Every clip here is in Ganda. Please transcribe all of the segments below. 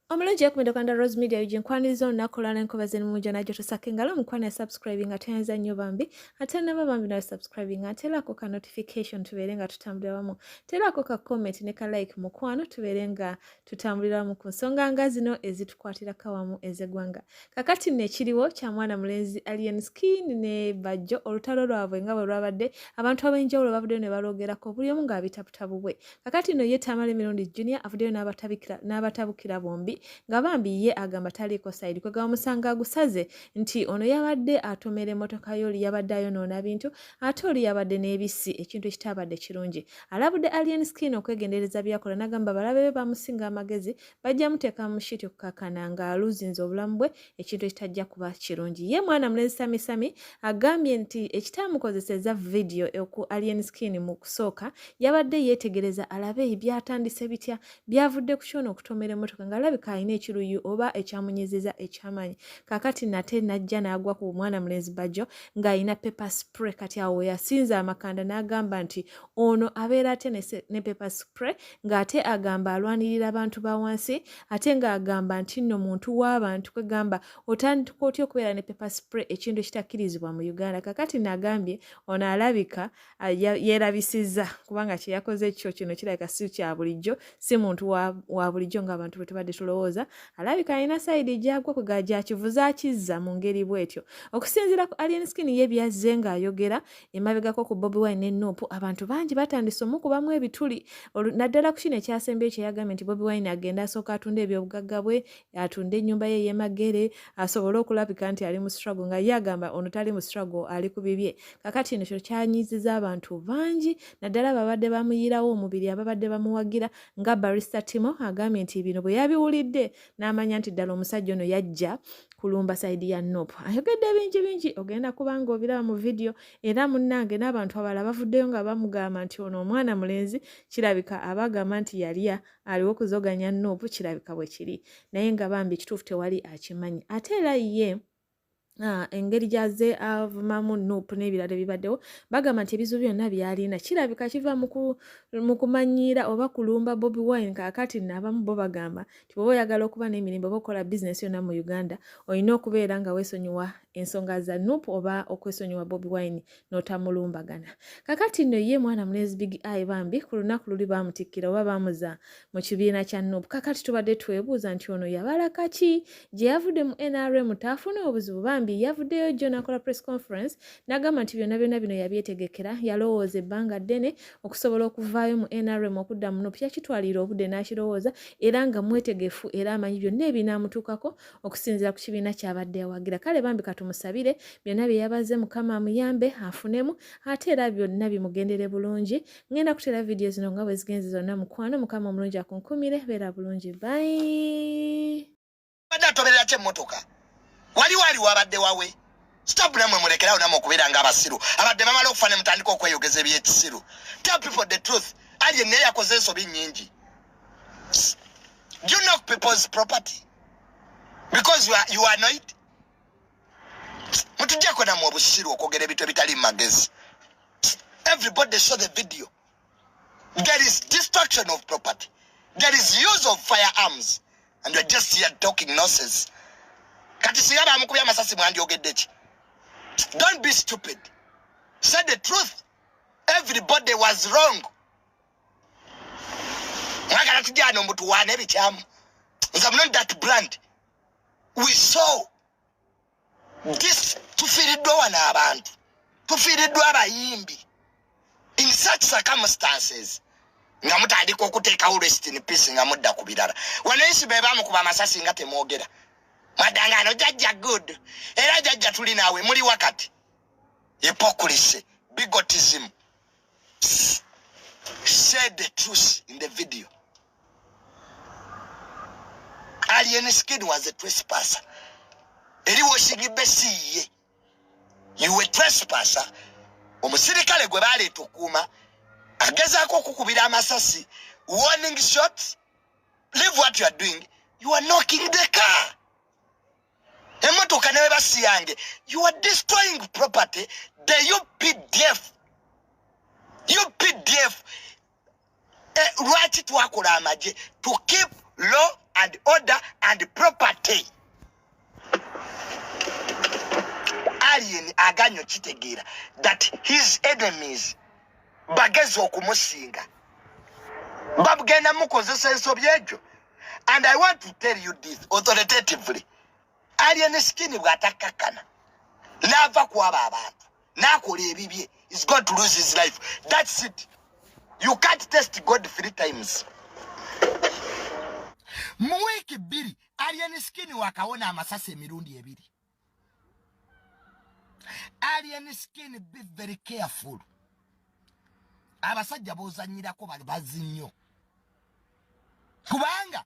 Omulungi yakumidde kwanda Rose Media yujje nkwaniriza olunaku olwala enkobaze n'omunjo najjo tosaka engalo omukwana ya subscribing ate yanza nnyo bambi ate naba bambi nawe subscribing ateerako ka notification tubeere nga tutambulira wamu teerako ka comment ne ka like mukwano tubeere nga tutambulira wamu ku nsonga nga zino ezitukwatirako wamu ez'eggwanga. Kakati nno ekiriwo kya mwana mulenzi Alienskin ne Bajjo olutalo lwabwe nga bwe lwabadde abantu ab'enjawulo bavuddeyo ne balwogerako buli omu ng'abitabutabbu bwe. Kakati nno ye Tamale Mirundi Junior avuddeyo n'abatabukira bombi nga bambi ye agamba taliiko sayidi kwe gamusanga agusaze nti ono yabadde atomera emmotoka y'oli yabadde ayonoona bintu ate oli yabadde n'ebisi ekintu ekitabadde kirungi. Alabudde Alienskin okwegendereza byakola n'agamba balabe be bamusinga amagezi bajja muteeka mu shiti okukakana nga aluzinze obulamu bwe ekintu ekitajja kuba kirungi. Ye mwana mulenzi Sammy agambye nti ekitaamukozeseza vidiyo ku Alienskin mu kusooka yabadde yeetegereza alabe byatandise bitya byavudde ku kyono okutomera emmotoka nga alabika alina ekiruyu oba ekyamunyezeza ekyamaanyi. Kakati nate najja n'agwa ku mwana mulenzi Bajjo ng'alina pepper spray kati awo yasinza amakanda n'agamba nti ono abeera ate ne pepper spray ng'ate agamba alwanirira abantu ba wansi ate ng'agamba nti nno muntu w'abantu kwegamba otandika otya okubeera ne pepper spray ekintu ekitakkirizibwa mu Uganda. Kakati nagambye ono alabika yeerabisizza kubanga kye yakoze ekyo kino kirabika si kya bulijjo si muntu wa bulijjo ng'abantu bwe tubadde tulowooza alabika alina sayidi gyagwa kwe gyakivuza akizza mu ngeri bw'etyo. Okusinziira ku Alienskin ye byazze ng'ayogera emabegako ku Bobiwine ne Nuupu abantu bangi batandise omukubamu ebituli naddala ku kino ekyasembeyo kye yagambye nti Bobiwine agenda asooka atunda ebyobugagga bwe atunde ennyumba ye y'emagere asobole okulabika nti ali mu struggle nga ye agamba ono tali mu struggle ali ku bibye. Kakati eno kyo kyanyiziza abantu bangi naddala babadde bamuyiirawo omubiri ababadde bamuwagira nga Barrister Timo agambye nti bino bwe yabiwulidde n'amanya nti ddala omusajja ono yajja kulumba sayidi ya Nuupu. Ayogedde bingi ogenda kubanga obiraba mu vidiyo era munnange n'abantu abalala bavuddeyo nga bamugamba nti ono omwana mulenzi kirabika abagamba nti yali aliwo okuzoganya Nuupu kirabika bwe kiri naye nga bambi ekituufu tewali akimanyi ate era ye engeri gyazze avumamu Nuupu n'ebirala ebibaddewo bagamba nti ebizu byonna byalina kirabika kiva mu kumanyiira oba kulumba Bobiwine. Kaakati n'abamu bo bagamba nti bw'oba oyagala okuba n'emirimu oba okola bizinesi yonna mu Uganda olina okubeera nga weesonyiwa ensonga za Nuupu oba okwesonyiwa Bobiwine n'otamulumbagana. Kakati nno ye mwana mulenzi Big Eye bambi ku lunaku luli bamutikkira oba bamuza mu kibiina kya Nuupu. Kakati tubadde twebuuza nti ono yabala kaki gye yavudde mu NRM taafuna obuzibu bambi yavuddeyo jjo n'akola press conference n'agamba nti byonna bino yabyetegekera yalowooza ebbanga ddene okusobola okuvaayo mu NRM okudda mu Nuupu yakitwalira obudde n'akirowooza era nga mwetegefu era amanyi byonna ebinaamutuukako okusinziira ku kibiina ky'abadde awagira. Kale bambi katumusabire byonna bye yabaze Mukama amuyambe afunemu ate era byonna bimugendere bulungi. Ngenda kuteera vidiyo zino nga bwe zigenze zonna mukwano Mukama omulungi akunkumire beera bulungi bye. Atoberera kye emmotoka wali wabadde wawe stop namwe mulekerawo namwe okubeera ng'abasiru abadde bamala okufa ne mutandika okweyogeza ebyekisiru. Tell people the truth. Alien naye yakoze ensobi nnyingi. You knock people's property because you are annoyed. Mutujjako namwe obusiru okwogera ebintu ebitali mu magezi. Everybody saw the video. There is destruction of property. There is use of firearms. And you're just here talking nonsense. Kati sigaba amukubya amasasi mwandyogedde ki? Don't be stupid. Say the truth. Everybody was wrong. Mwagala tujjana omutuwaana ebikyamu. I'm not that brand. We saw this tufiiriddwa wano abantu. Tufiiriddwa abayimbi. In such circumstances, nga mutandika okuteekawo rest in peace nga mudda ku birala. Wanaisi be bamukuba amasasi nga temwogera. Mwadangano jajja good. Era jajja tuli naawe muli wakati. Hypocrisy, bigotism. Say the truth in the video. Alienskin was a trespasser. Eriwoshigi besiye. You were trespasser. Omusirikale gwe baleeta okuuma agezaako okukubira amasasi. Warning shots. Leave what you are doing. You are knocking the car. Emotoka newe basiyange. You are destroying property. The UPDF. UPDF. Lwaki twakola amagye to keep law and order aganyo kitegeera that his enemies bagezi okumusinga babugenda mukozesa ensobi ejo. And I want to tell you this authoritatively. Alienskin bw'atakakana n'ava kwaba abantu n'akola ebibye is going to lose his life. That's it. You can't test God 3 times. Muweke biri Alienskin wakawona amasasi emirundi ebiri. Alienskin, be very careful. Abasajja bozanyirako bali bazinyo. Kubanga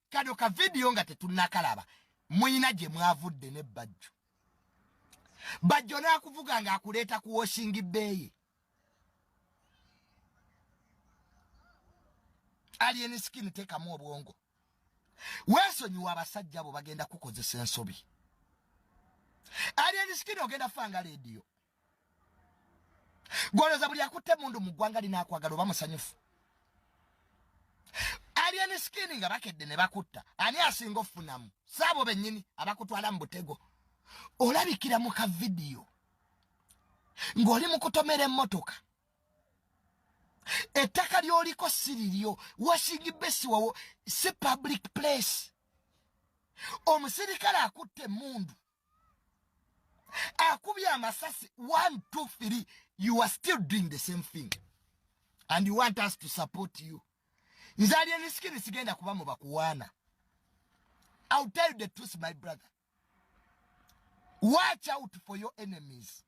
kado ka video nga tetunakalaba mwina je mwavudde ne Bajjo. Bajjo nakuvuga nga akuleta ku washing bay. Alienskin teka mu obwongo. Wesonyiwa abasajja abo bagenda kukozesa ensobi. Alienskin ogenda fanga radio. Goloza buli akutte mundu mu ggwanga linakwagala bamusanyufu. Alienskin nga bakedde ne bakutta ani asinga ofunamu saabo bennyini abakutwala mu butego olabikira mu ka video ng'oli mu kutomera emmotoka ettaka lyoliko siriryo washing besi wawo si public place omusirikale akutte mundu akubye amasasi 1 2 3 you are still doing the same thing and you want us to support you. Alienskin sigenda kuba mu bakuwana. I'll tell you the truth, my brother. Watch out for your enemies.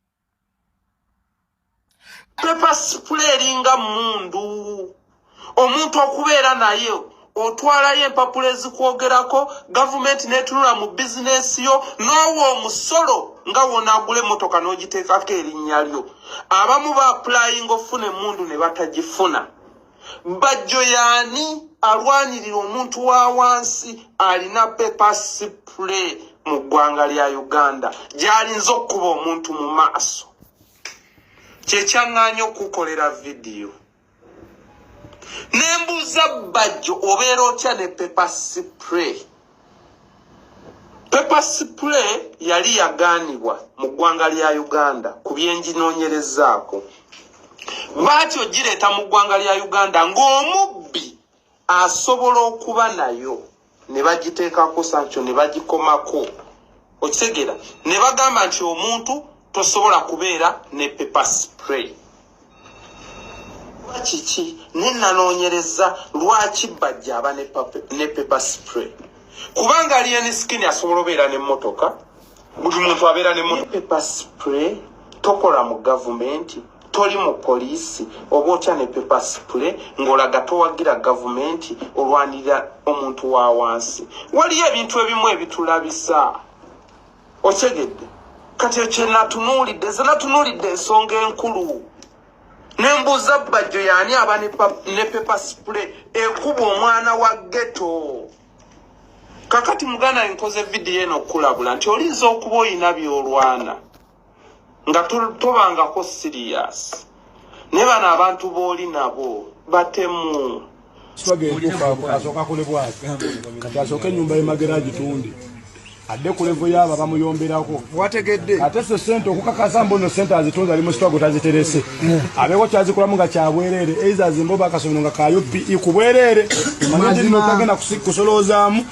Pepper sprayinga mundu. Omuntu okubeera naye otwala ye empapulezi kwogerako government netunula mu business yo nowo omusolo nga wona agule motoka n'ogiteekako erinnya lyo. Abamu ba applying ofune mundu ne batagifuna. Bajjo yani alwanirira omuntu wa wansi alina pepper spray mu ggwanga lya Uganda gy'alinza okuba omuntu mu maaso. Kyekyaŋŋaanya okukolera video. Nembuuza Bajjo obeera otya ne pepper spray. Pepper spray yali yagaanibwa mu ggwanga lya Uganda ku byenjinoonyerezaako. Lwaki ogireeta mu ggwanga lya Uganda ng'omubbi asobola okuba nayo ne bagiteekako sanction ne bagikomako. Okitegeera ne bagamba nti omuntu tosobola kubeera ne pepper spray. Lwaki ki nenanoonyereza lwaki Bajjo aba ne pepper spray? Kubanga Alienskin asobola obeera n'emmotoka buli muntu abeera ne pepper spray. Tokola mu gavumenti toli mu poliisi oba otya ne pepper spray ng'olaga towagira gavumenti olwanirira omuntu wa wansi. Waliyo ebintu ebimu ebitulabisa. Okyegedde kati ekyo natunuulidde ensonga enkulu. Nembuuza Bajjo yani aba ne pepper spray ekuba omwana wa ghetto. Kakati muganda nkoze video eno okulabula nti olinza okuba oyina byolwana nga tobangako serious. Ne bano abantu booli nabo batemu. Asooka kulebwa kati asooka ennyumba y'emageraji tundi adde ku levo y'abo bamuyomberako wategedde ate so sente okukakasa mbono sente azitunza ali mu sitwago taziterese abeeko kyazikulamu nga kyabwerere eiza azimbo bakasomero nga kayo PE ku bwerere manyi ndino tagenda kusolozaamu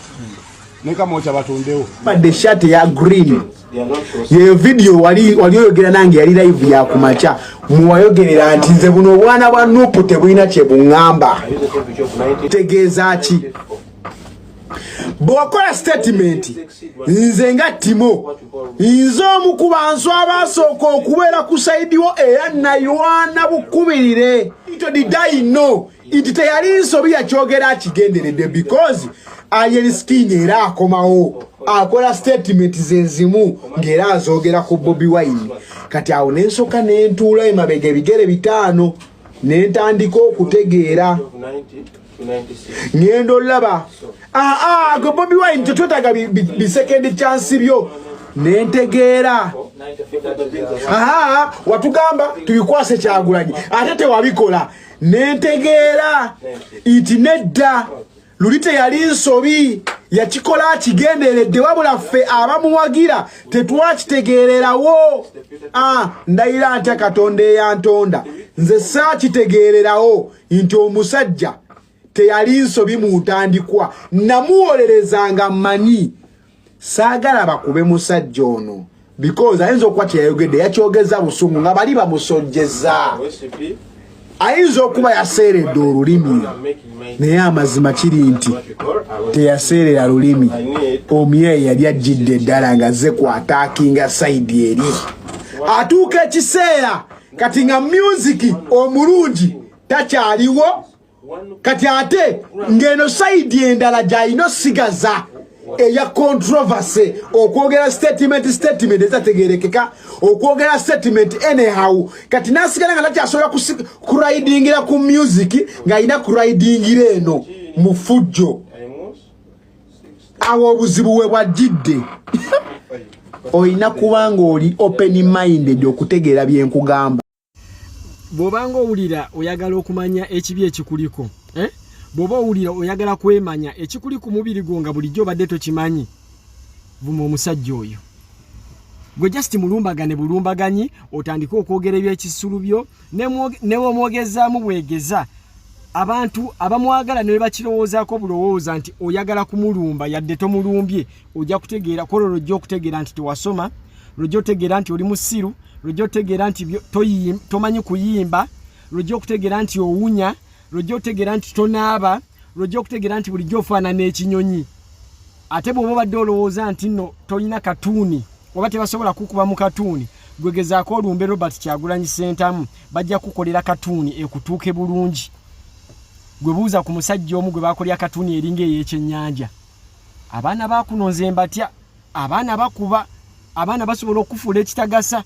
nekamocha batundewo badde shati ya green ye video wali oyogera nange yali live ya kumacha muwayogerera nti nze buno obwana bwa nupu tebulina kye bungamba tegeeza ki bwokola statement nze nga Timo nze omukuba nswa abasooka okubeera ku saidiwo era nayoana bukubirire ito didayino iti teyali nsobi yakyogera akigenderedde because Alienskin era akomawo akola statement zenzimu ngera azogera ku Bobiwine kati awo nensoka nentuula emabega ebigere 5 nentandika okutegeera ngendo laba go Bobiwine tetwetaga bi second chance byo nentegeera watugamba tubikwase Kyagulanyi ate tewabikola nentegeera iti nedda lulite yali nsobi yakikola akigenderedde wabula ffe abamuwagira tetwakitegeererawo ndayira ntya Katonda eyantonda nze saakitegeererawo nti omusajja teyali nsobi mu ntandikwa namuwolerezanga mmanyi saagala bakube musajja ono because ayinza okuba kyeyayogedde yakyogeza busungu nga bali bamusojjeza ayinza okuba yaseeredde olulimi naye amazima kiri nti teyaseerera lulimi omyeyi yali ajjidde eddala nga ze kwataakinga sayidi eri atuuka ekiseera kati nga musiki omulungi takyaliwo kati ate ng'eno sayidi endala gy'alina osigaza eya controversy okwogera statement ezategerekeka okwogera statement anyhow kati nasigala nga takyasobola kuridingira ku music ng'alina kuridingira eno mu fujjo awo obuzibu we bwajjidde olina kubanga oli open minded okutegeera byenkugamba bw'obanga owulira oyagala okumanya ekibi ekikuliko bw'oba owulira oyagala kwemanya ekikuli ku mubiri gwo nga bulijjo obadde tokimanyi vuma omusajja oyo gwe just mulumbagane bulumbaganyi otandike okwogera ebyekisulu byo ne womwogezaamu bwegeza abantu abamwagala ne bakirowoozaako bulowooza nti oyagala kumulumba yadde tomulumbye ojja kutegeera kolo lojja okutegeera nti tewasoma lojja otegeera nti oli musiru lojja otegeera nti tomanyi kuyimba lojja okutegeera nti owunya lojja otegeera nti tonaaba lojja okutegeera nti bulijjo ofaanana ekinyonyi ate bw'oba obadde olowooza nti nno tolina katuuni oba tebasobola kukuba mu katuuni gwegezaako olumbe Robert Kyagulanyi Ssentamu bajja kukolera katuuni ekutuuke bulungi gwe buuza ku musajja omu gwe baakolera katuuni eringa ey'ekyennyanja abaana baakunonze mbatya abaana bakuba abaana basobola okufuula ekitagasa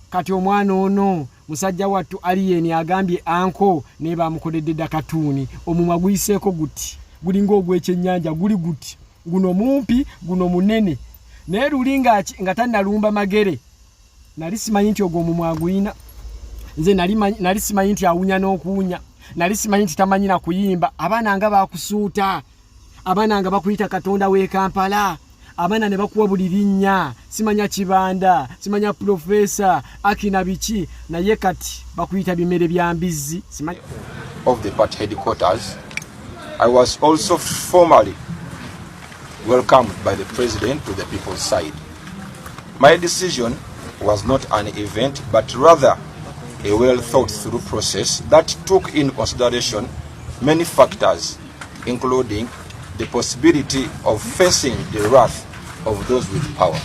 kati omwana ono musajja wattu aliyeni agambye anko ne bamukoledde dda katuuni omumwa guyiseeko guti gulinga ogw'ekyennyanja guli guti guno mumpi guno munene naye luli nga tannalumba magere nali simanyi nti ogwo omumwa aguyina nze nali simanyi nti awunya n'okuwunya nali simanyi nti tamanyi na kuyimba abaana nga bakusuuta abaana nga bakuyita Katonda w'e Kampala abaana ne bakuwa buli linnya simanya Kibanda simanya Professor akina biki naye kati bakuyita bimere bya mbizzi simanya of the party headquarters. I was also formally welcomed by the president to the people's side. My decision was not an event but rather a well thought through process that took in consideration many factors, including the possibility of facing the wrath of those with power.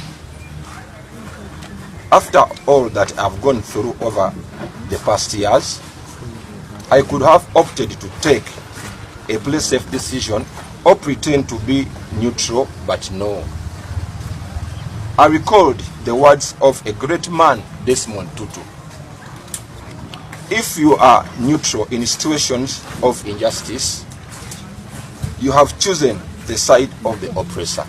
After all that I've gone through over the past years, I could have opted to take a play-safe decision or pretend to be neutral, but no. I recalled the words of a great man, Desmond Tutu. If you are neutral in situations of injustice, you have chosen the side of the oppressor.